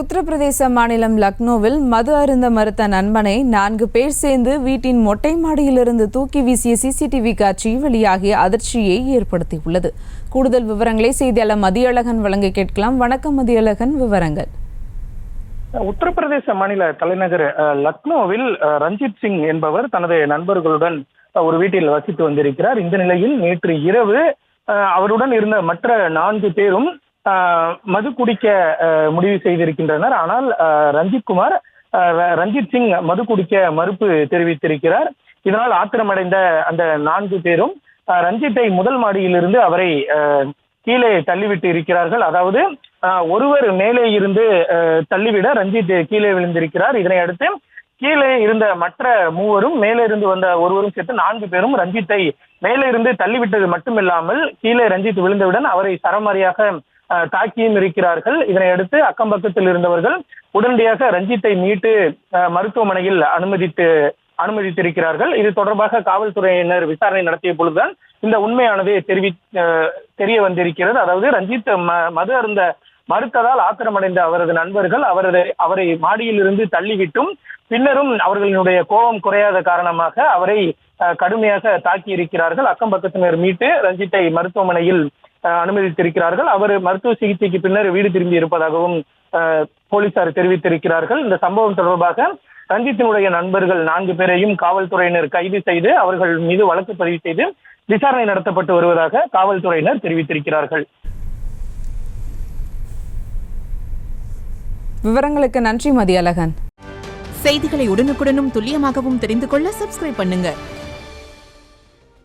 உத்தரப்பிரதேச மாநிலம் லக்னோவில் மது அருந்த மறுத்த நண்பனை 4 பேர் சேர்ந்து வீட்டின் மொட்டை மாடியிலிருந்து தூக்கி வீசிய சிசிடிவி காட்சி வெளியாகி அதிர்ச்சியை ஏற்படுத்தியுள்ளது. கூடுதல் விவரங்களை செய்தியாளர் மதியழகன் வழங்க கேட்கலாம். வணக்கம் மதியழகன், விவரங்கள். உத்தரப்பிரதேச மாநில தலைநகர் லக்னோவில் ரஞ்சித் சிங் என்பவர் தனது நண்பர்களுடன் ஒரு வீட்டில் வசித்து வந்திருக்கிறார். இந்த நிலையில் நேற்று இரவு அவருடன் இருந்த மற்ற 4 பேரும் மது குடிக்க முடிவு செய்திருக்கின்றனர். ஆனால் ரஞ்சித் சிங் மது குடிக்க மறுப்பு தெரிவித்திருக்கிறார். இதனால் ஆத்திரமடைந்த அந்த 4 பேரும் ரஞ்சித்தை முதல் மாடியிலிருந்து அவரை கீழே தள்ளிவிட்டு இருக்கிறார்கள். அதாவது ஒருவர் மேலே இருந்து தள்ளிவிட ரஞ்சித் கீழே விழுந்திருக்கிறார். இதனை அடுத்து கீழே இருந்த மற்ற 3 மேலே இருந்து வந்த ஒருவரும் சேர்த்து 4 பேரும் ரஞ்சித்தை மேலே இருந்து தள்ளிவிட்டது மட்டுமில்லாமல் கீழே ரஞ்சித் விழுந்தவுடன் அவரை சரமாரியாக தாக்கியும் இருக்கிறார்கள். இதனை அடுத்து அக்கம் பக்கத்தில் இருந்தவர்கள் உடனடியாக ரஞ்சித்தை மீட்டு மருத்துவமனையில் அனுமதித்திருக்கிறார்கள். இது தொடர்பாக காவல்துறையினர் விசாரணை நடத்திய பொழுதுதான் இந்த உண்மையானது தெரிய வந்திருக்கிறது. அதாவது ரஞ்சித் மது அருந்த மறுத்ததால் ஆத்திரமடைந்த அவரது நண்பர்கள் அவரை மாடியில் இருந்து தள்ளிவிட்டும் பின்னரும் அவர்களினுடைய கோபம் குறையாத காரணமாக அவரை கடுமையாக தாக்கி இருக்கிறார்கள். அக்கம் பக்கத்தினர் மீட்டு ரஞ்சித்தை மருத்துவமனையில் அனுமதித்திருக்கிறார்கள். அவர் மருத்துவ சிகிச்சைக்கு பின்னர் வீடு திரும்பி இருப்பதாகவும் போலீசார் தெரிவித்திருக்கிறார்கள். இந்த சம்பவம் தொடர்பாக ரஞ்சித்தினுடைய நண்பர்கள் 4 பேரையும் காவல்துறையினர் கைது செய்து அவர்கள் மீது வழக்கு பதிவு செய்து விசாரணை நடத்தப்பட்டு வருவதாக காவல்துறையினர் தெரிவித்திருக்கிறார்கள். விவரங்களுக்கு நன்றி மதியழகன். செய்திகளை உடனுக்குடனும் துல்லியமாகவும் தெரிந்து கொள்ள சப்ஸ்கிரைப் பண்ணுங்க.